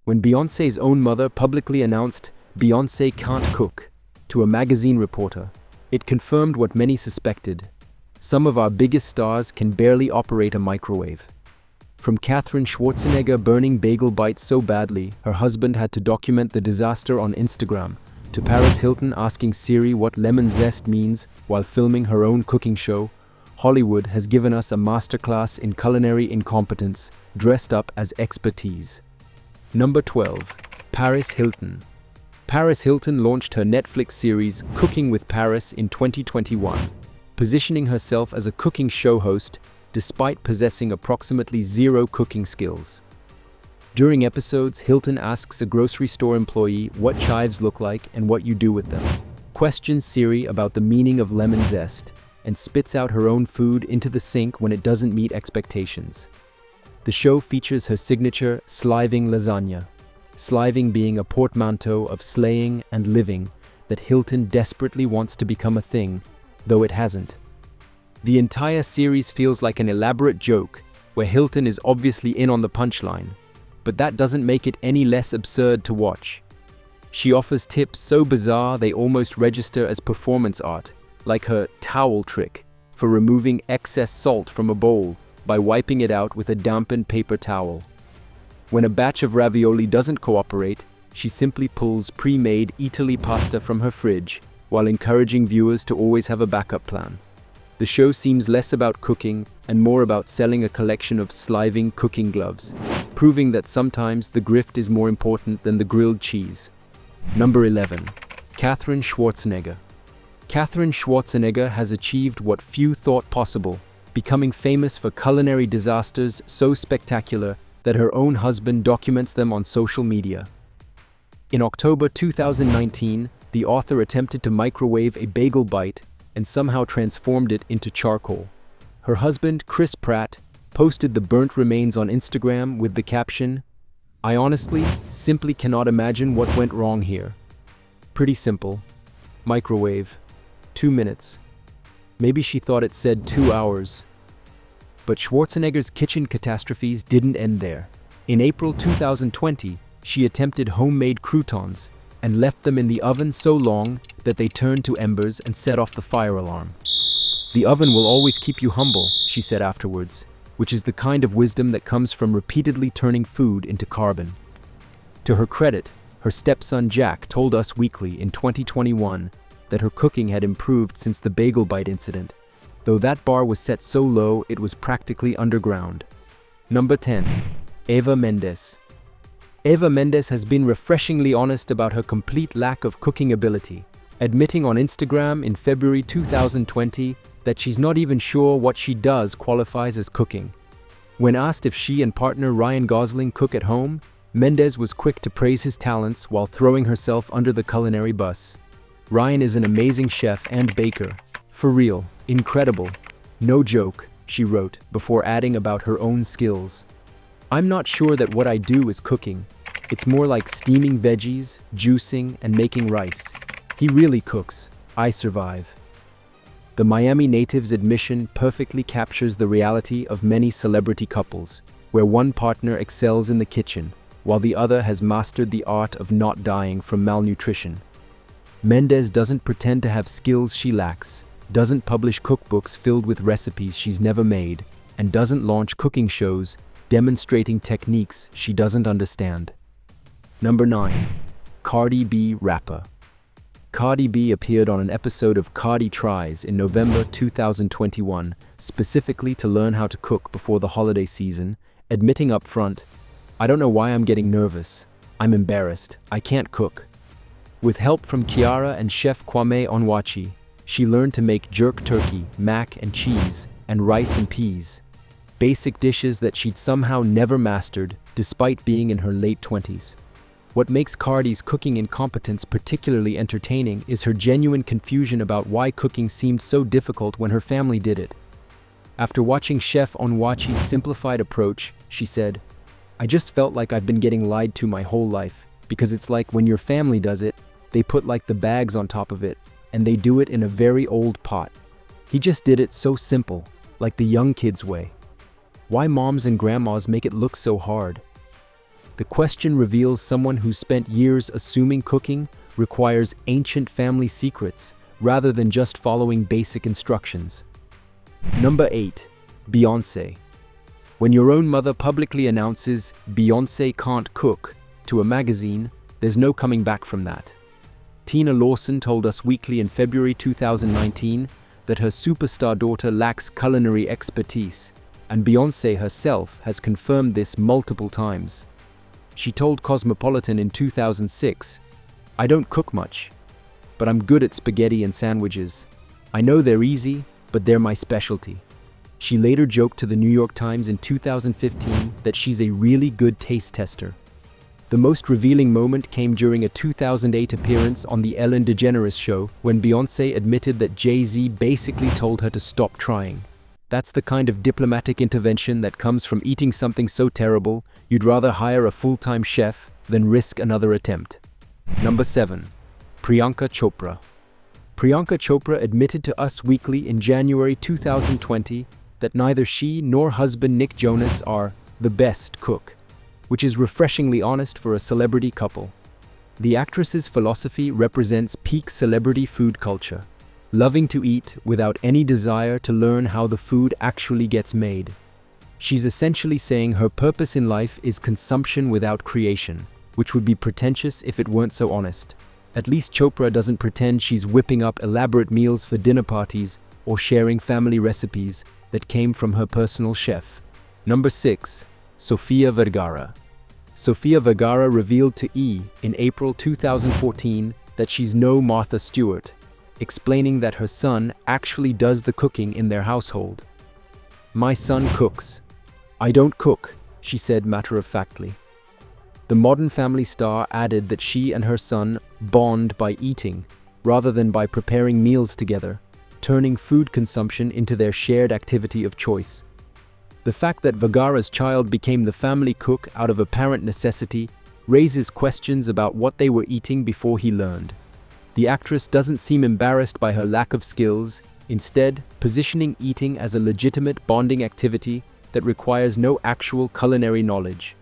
when Beyoncé's own mother publicly announced Beyoncé can't cook to a magazine reporter. It confirmed what many suspected. Some of our biggest stars can barely operate a microwave. From Katherine Schwarzenegger burning bagel bites so badly her husband had to document the disaster on Instagram, to Paris Hilton asking Siri what lemon zest means while filming her own cooking show, Hollywood has given us a masterclass in culinary incompetence dressed up as expertise. Number 12. Paris Hilton. Paris Hilton launched her Netflix series Cooking with Paris in 2021, positioning herself as a cooking show host despite possessing approximately zero cooking skills. During episodes, Hilton asks a grocery store employee what chives look like and what you do with them, questions Siri about the meaning of lemon zest, and spits out her own food into the sink when it doesn't meet expectations. The show features her signature sliving lasagna, sliving being a portmanteau of slaying and living that Hilton desperately wants to become a thing, though it hasn't. The entire series feels like an elaborate joke, where Hilton is obviously in on the punchline, but that doesn't make it any less absurd to watch. She offers tips so bizarre they almost register as performance art, like her towel trick for removing excess salt from a bowl by wiping it out with a dampened paper towel. When a batch of ravioli doesn't cooperate, she simply pulls pre-made Italy pasta from her fridge while encouraging viewers to always have a backup plan. The show seems less about cooking and more about selling a collection of sliving cooking gloves, proving that sometimes the grift is more important than the grilled cheese. Number 11. Katherine Schwarzenegger. Katherine Schwarzenegger has achieved what few thought possible, becoming famous for culinary disasters so spectacular that her own husband documents them on social media. In October 2019, the author attempted to microwave a bagel bite and somehow transformed it into charcoal. Her husband, Chris Pratt, posted the burnt remains on Instagram with the caption, "I honestly simply cannot imagine what went wrong here. Pretty simple. Microwave. 2 minutes. Maybe she thought it said 2 hours." But Schwarzenegger's kitchen catastrophes didn't end there. In April 2020, she attempted homemade croutons and left them in the oven so long that they turned to embers and set off the fire alarm. "The oven will always keep you humble," she said afterwards, which is the kind of wisdom that comes from repeatedly turning food into carbon. To her credit, her stepson Jack told Us Weekly in 2021 that her cooking had improved since the bagel bite incident, though that bar was set so low it was practically underground. Number 10. Eva Mendes. Eva Mendes has been refreshingly honest about her complete lack of cooking ability, admitting on Instagram in February 2020 that she's not even sure what she does qualifies as cooking. When asked if she and partner Ryan Gosling cook at home, Mendes was quick to praise his talents while throwing herself under the culinary bus. "Ryan is an amazing chef and baker. For real, incredible. No joke," she wrote before adding about her own skills. "I'm not sure that what I do is cooking. It's more like steaming veggies, juicing, and making rice. He really cooks. I survive." The Miami native's admission perfectly captures the reality of many celebrity couples, where one partner excels in the kitchen, while the other has mastered the art of not dying from malnutrition. Mendes doesn't pretend to have skills she lacks, doesn't publish cookbooks filled with recipes she's never made, and doesn't launch cooking shows demonstrating techniques she doesn't understand. Number 9. Cardi B rapper. Cardi B appeared on an episode of Cardi Tries in November 2021, specifically to learn how to cook before the holiday season, admitting up front, "I don't know why I'm getting nervous. I'm embarrassed. I can't cook." With help from Kiara and chef Kwame Onwuachi, she learned to make jerk turkey, mac and cheese, and rice and peas, basic dishes that she'd somehow never mastered despite being in her late 20s. What makes Cardi's cooking incompetence particularly entertaining is her genuine confusion about why cooking seemed so difficult when her family did it. After watching Chef Onwuachi's simplified approach, she said, "I just felt like I've been getting lied to my whole life, because it's like when your family does it, they put like the bags on top of it, and they do it in a very old pot. He just did it so simple, like the young kids' way. Why moms and grandmas make it look so hard?" The question reveals someone who spent years assuming cooking requires ancient family secrets rather than just following basic instructions. Number 8. Beyoncé. When your own mother publicly announces Beyoncé can't cook to a magazine, there's no coming back from that. Tina Lawson told Us Weekly in February 2019 that her superstar daughter lacks culinary expertise, and Beyoncé herself has confirmed this multiple times. She told Cosmopolitan in 2006, "I don't cook much, but I'm good at spaghetti and sandwiches. I know they're easy, but they're my specialty." She later joked to the New York Times in 2015 that she's a really good taste tester. The most revealing moment came during a 2008 appearance on The Ellen DeGeneres Show when Beyoncé admitted that Jay-Z basically told her to stop trying. That's the kind of diplomatic intervention that comes from eating something so terrible you'd rather hire a full-time chef than risk another attempt. Number 7. Priyanka Chopra. Priyanka Chopra admitted to Us Weekly in January 2020 that neither she nor husband Nick Jonas are the best cook, which is refreshingly honest for a celebrity couple. The actress's philosophy represents peak celebrity food culture, loving to eat without any desire to learn how the food actually gets made. She's essentially saying her purpose in life is consumption without creation, which would be pretentious if it weren't so honest. At least Chopra doesn't pretend she's whipping up elaborate meals for dinner parties or sharing family recipes that came from her personal chef. Number 6. Sofia Vergara. Sofia Vergara revealed to E! In April 2014 that she's no Martha Stewart, explaining that her son actually does the cooking in their household. "My son cooks. I don't cook," she said matter-of-factly. The Modern Family star added that she and her son bond by eating, rather than by preparing meals together, turning food consumption into their shared activity of choice. The fact that Vergara's child became the family cook out of apparent necessity raises questions about what they were eating before he learned. The actress doesn't seem embarrassed by her lack of skills, instead positioning eating as a legitimate bonding activity that requires no actual culinary knowledge.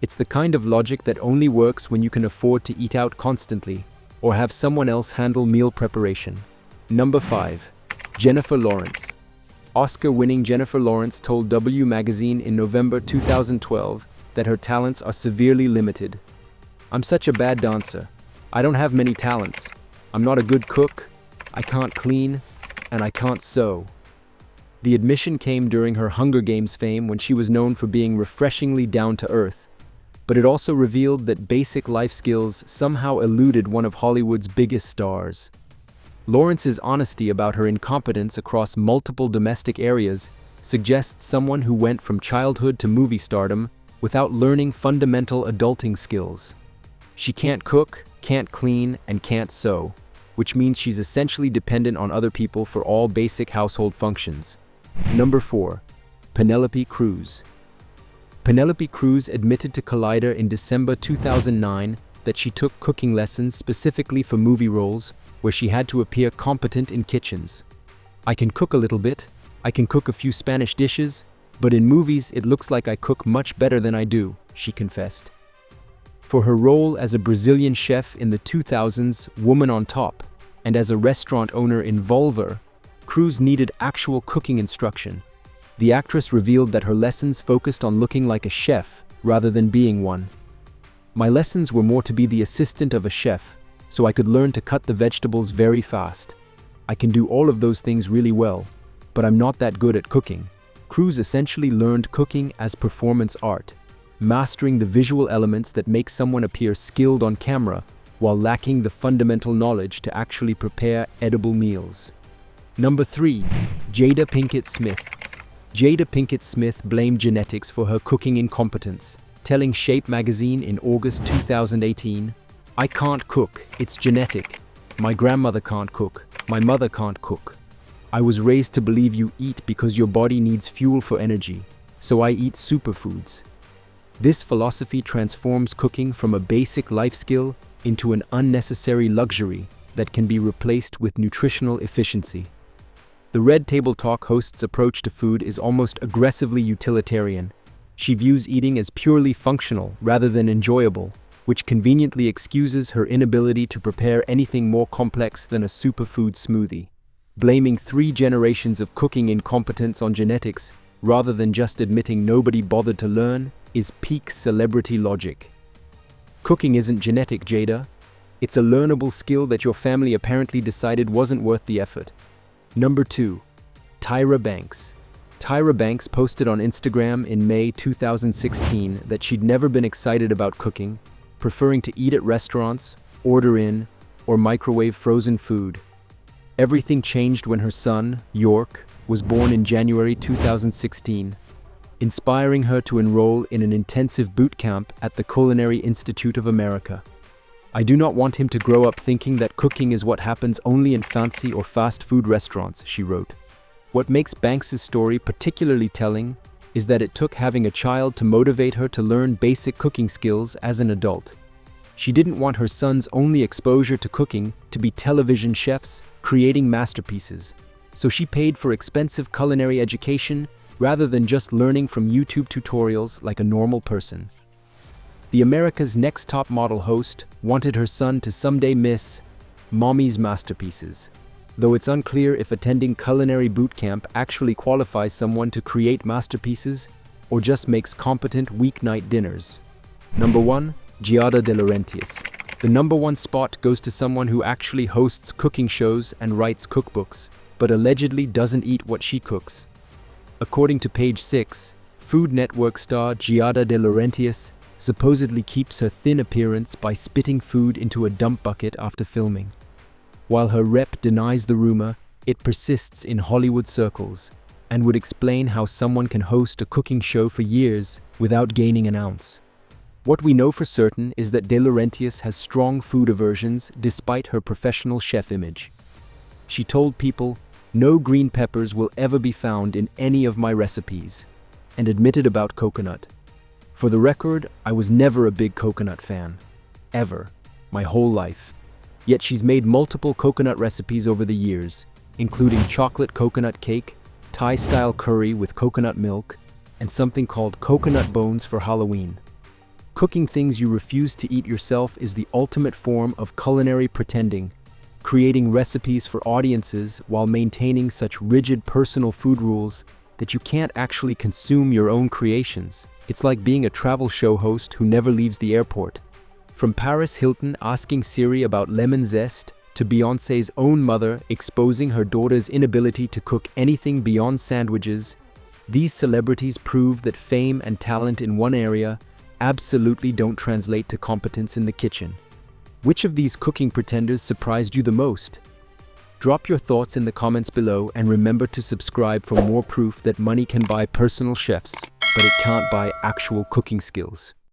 It's the kind of logic that only works when you can afford to eat out constantly or have someone else handle meal preparation. Number 5. Jennifer Lawrence. Oscar-winning Jennifer Lawrence told W Magazine in November 2012 that her talents are severely limited. "I'm such a bad dancer. I don't have many talents. I'm not a good cook, I can't clean, and I can't sew." The admission came during her Hunger Games fame when she was known for being refreshingly down-to-earth, but it also revealed that basic life skills somehow eluded one of Hollywood's biggest stars. Lawrence's honesty about her incompetence across multiple domestic areas suggests someone who went from childhood to movie stardom without learning fundamental adulting skills. She can't cook, can't clean, and can't sew, which means she's essentially dependent on other people for all basic household functions. Number 4. Penelope Cruz. Penelope Cruz admitted to Collider in December 2009 that she took cooking lessons specifically for movie roles where she had to appear competent in kitchens. "I can cook a little bit, I can cook a few Spanish dishes, but in movies it looks like I cook much better than I do," she confessed. For her role as a Brazilian chef in the 2000s Woman on Top and as a restaurant owner in Volver, Cruz needed actual cooking instruction. The actress revealed that her lessons focused on looking like a chef rather than being one. "My lessons were more to be the assistant of a chef, so I could learn to cut the vegetables very fast. I can do all of those things really well, but I'm not that good at cooking." Cruz essentially learned cooking as performance art, mastering the visual elements that make someone appear skilled on camera while lacking the fundamental knowledge to actually prepare edible meals. Number 3. Jada Pinkett Smith. Jada Pinkett Smith blamed genetics for her cooking incompetence, telling Shape magazine in August 2018, "I can't cook, it's genetic. My grandmother can't cook, my mother can't cook. I was raised to believe you eat because your body needs fuel for energy, so I eat superfoods." This philosophy transforms cooking from a basic life skill into an unnecessary luxury that can be replaced with nutritional efficiency. The Red Table Talk host's approach to food is almost aggressively utilitarian. She views eating as purely functional rather than enjoyable, which conveniently excuses her inability to prepare anything more complex than a superfood smoothie. Blaming 3 generations of cooking incompetence on genetics, rather than just admitting nobody bothered to learn, is peak celebrity logic. Cooking isn't genetic, Jada. It's a learnable skill that your family apparently decided wasn't worth the effort. Number 2. Tyra Banks. Tyra Banks posted on Instagram in May 2016 that she'd never been excited about cooking, preferring to eat at restaurants, order in, or microwave frozen food. Everything changed when her son, York, was born in January 2016, inspiring her to enroll in an intensive boot camp at the Culinary Institute of America. I do not want him to grow up thinking that cooking is what happens only in fancy or fast food restaurants, she wrote. What makes Banks' story particularly telling is that it took having a child to motivate her to learn basic cooking skills as an adult. She didn't want her son's only exposure to cooking to be television chefs creating masterpieces, so she paid for expensive culinary education rather than just learning from YouTube tutorials like a normal person. The America's Next Top Model host wanted her son to someday miss Mommy's masterpieces, though it's unclear if attending culinary boot camp actually qualifies someone to create masterpieces or just makes competent weeknight dinners. Number 1. Giada De Laurentiis. The number 1 spot goes to someone who actually hosts cooking shows and writes cookbooks, but allegedly doesn't eat what she cooks. According to Page 6, Food Network star Giada De Laurentiis supposedly keeps her thin appearance by spitting food into a dump bucket after filming. While her rep denies the rumor, it persists in Hollywood circles and would explain how someone can host a cooking show for years without gaining an ounce. What we know for certain is that De Laurentiis has strong food aversions despite her professional chef image. She told People, "No green peppers will ever be found in any of my recipes," and admitted about coconut. For the record, I was never a big coconut fan. Ever. My whole life. Yet she's made multiple coconut recipes over the years, including chocolate coconut cake, Thai-style curry with coconut milk, and something called coconut bones for Halloween. Cooking things you refuse to eat yourself is the ultimate form of culinary pretending, creating recipes for audiences while maintaining such rigid personal food rules that you can't actually consume your own creations. It's like being a travel show host who never leaves the airport. From Paris Hilton asking Siri about lemon zest, to Beyoncé's own mother exposing her daughter's inability to cook anything beyond sandwiches, these celebrities prove that fame and talent in one area absolutely don't translate to competence in the kitchen. Which of these cooking pretenders surprised you the most? Drop your thoughts in the comments below and remember to subscribe for more proof that money can buy personal chefs, but it can't buy actual cooking skills.